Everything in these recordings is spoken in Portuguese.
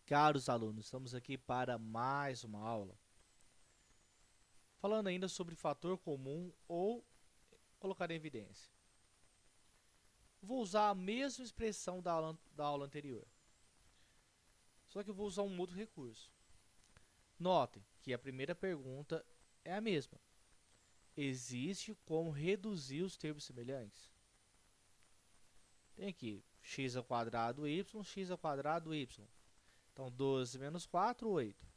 Caros alunos, estamos aqui para mais uma aula. Falando ainda sobre fator comum ou colocar em evidência. Vou usar a mesma expressão da aula anterior. Só que eu vou usar um outro recurso. Notem que a primeira pergunta é a mesma. Existe como reduzir os termos semelhantes? Tem aqui x ao quadrado y, x ao quadrado y. Então, 12 menos 4, 8.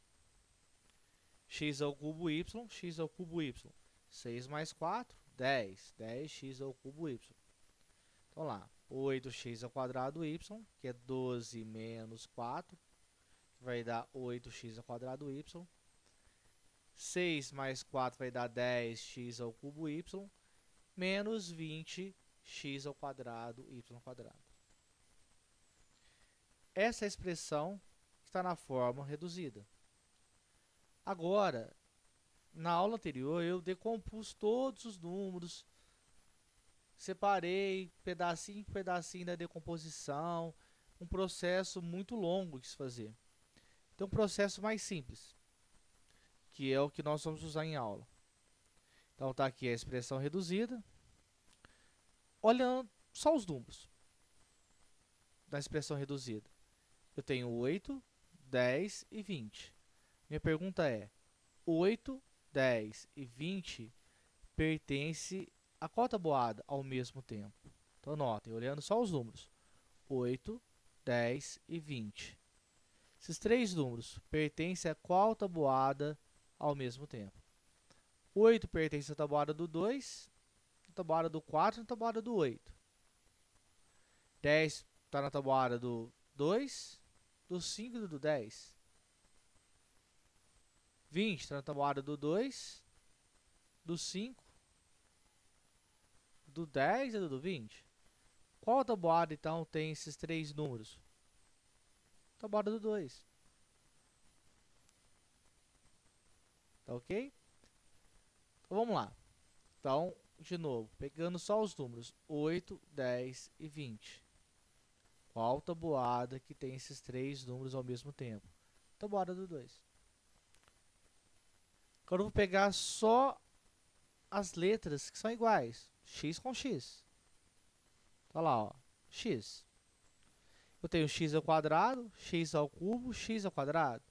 X ao cubo y, x ao cubo y. 6 mais 4, 10. 10x ao cubo y. Então lá, 8x ao quadrado y, que é 12 menos 4, que vai dar 8x ao quadrado y. 6 mais 4 vai dar 10x ao cubo y, menos 20x ao quadrado y quadrado. Essa expressão está na forma reduzida. Agora, na aula anterior, eu decompus todos os números, separei pedacinho por pedacinho da decomposição, um processo muito longo de se fazer. Então, um processo mais simples, que é o que nós vamos usar em aula. Então, está aqui a expressão reduzida. Olhando só os números da expressão reduzida. Eu tenho 8, 10 e 20. Minha pergunta é, 8, 10 e 20 pertence a qual tabuada ao mesmo tempo? Então, notem, olhando só os números. 8, 10 e 20. Esses três números pertencem a qual tabuada ao mesmo tempo? 8 pertence à tabuada do 2, à tabuada do 4 e à tabuada do 8. 10 está na tabuada do 2, do 5 e do 10. 20 está na tabuada do 2, do 5, do 10 e do 20. Qual tabuada, então, tem esses três números? Tabuada do 2. Tá ok? Então, vamos lá. Então, de novo, pegando só os números 8, 10 e 20. Qual tabuada que tem esses três números ao mesmo tempo? Tabuada do 2. Agora eu vou pegar só as letras que são iguais. X com x. Tá lá, ó. X. Eu tenho x ao quadrado, x ao cubo, x ao quadrado.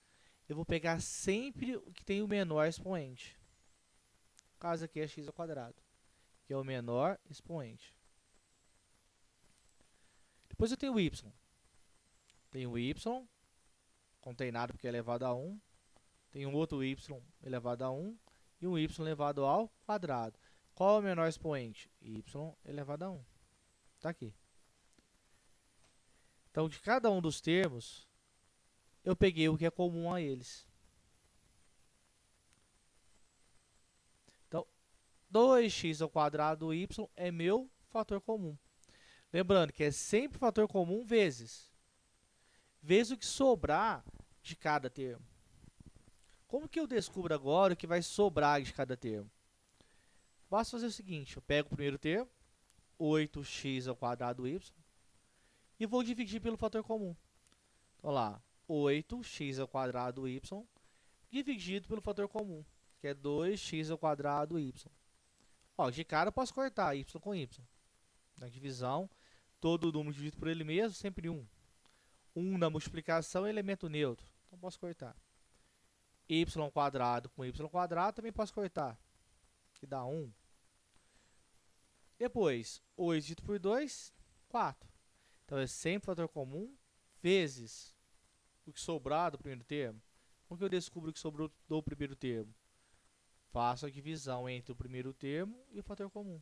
Eu vou pegar sempre o que tem o menor expoente. No caso aqui é x ao quadrado, que é o menor expoente. Depois eu tenho y. Tenho y, não tem nada porque é elevado a 1. Tem um outro y elevado a 1 e um y elevado ao quadrado. Qual é o menor expoente? Y elevado a 1. Está aqui. Então, de cada um dos termos, eu peguei o que é comum a eles. Então, 2x ao quadrado y é meu fator comum. Lembrando que é sempre fator comum vezes o que sobrar de cada termo. Como que eu descubro agora o que vai sobrar de cada termo? Basta fazer o seguinte, eu pego o primeiro termo, 8x ao quadrado y, e vou dividir pelo fator comum. Então lá, 8x ao quadrado y dividido pelo fator comum, que é 2x ao quadrado y. Ó, de cara eu posso cortar y com y. Na divisão, todo número dividido por ele mesmo, sempre 1. 1 na multiplicação é elemento neutro, então posso cortar. Y quadrado com y quadrado também posso cortar, que dá 1. Depois, 8 dividido por 2, 4. Então, é sempre fator comum vezes o que sobrar do primeiro termo. Como que eu descubro o que sobrou do primeiro termo? Faço a divisão entre o primeiro termo e o fator comum.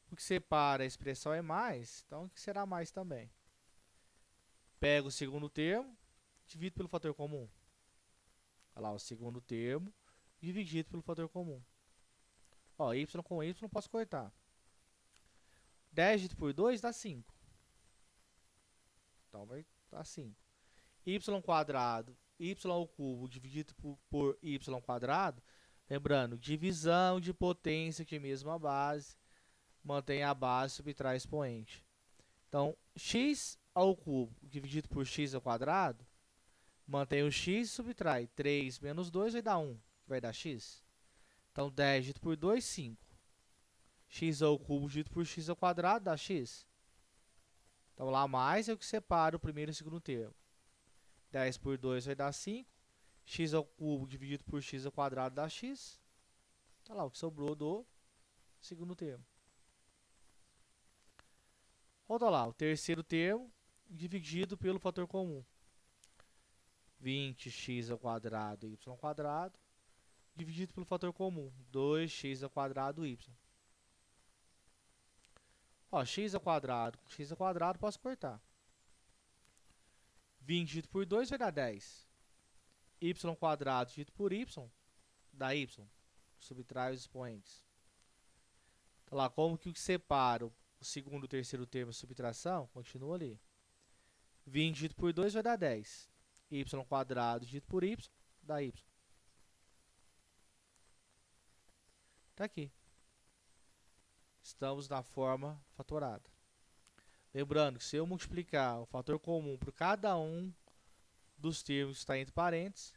O que separa a expressão é mais, então o que será mais também? Pego o segundo termo, divido pelo fator comum. Olha lá, o segundo termo dividido pelo fator comum. Ó, y com y posso cortar. 10 dividido por 2 dá 5. Então vai dar 5. Y quadrado, y ao cubo dividido por y quadrado. Lembrando, divisão de potência de mesma base. Mantém a base, subtrai expoente. Então, x ao cubo dividido por x ao quadrado, mantém o x e subtrai. 3 menos 2 vai dar 1, que vai dar x. Então, 10 dividido por 2, 5. X ao cubo dividido por x ao quadrado dá x. Então, lá mais é o que separa o primeiro e o segundo termo. 10 por 2 vai dar 5. X ao cubo dividido por x ao quadrado dá x. Olha lá o que sobrou do segundo termo. Volta lá, o terceiro termo dividido pelo fator comum. 20x ao quadrado y ao quadrado dividido pelo fator comum. 2x ao quadrado y. Ó, x ao quadrado com x ao quadrado posso cortar. 20 dividido por 2 vai dar 10. Y ao quadrado dividido por y dá y. Subtrai os expoentes. Então lá, como que separa o segundo e o terceiro termo de subtração? Continua ali. 20 dividido por 2 vai dar 10. Y ao quadrado dividido por y dá y. Tá aqui. Estamos na forma fatorada. Lembrando que se eu multiplicar o fator comum por cada um dos termos que está entre parênteses,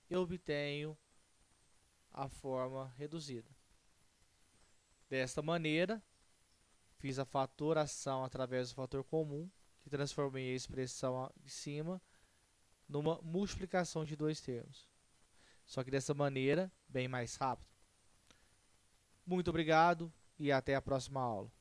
eu obtenho a forma reduzida. Desta maneira, fiz a fatoração através do fator comum, que transformei a expressão de cima numa multiplicação de dois termos. Só que dessa maneira, bem mais rápido. Muito obrigado e até a próxima aula.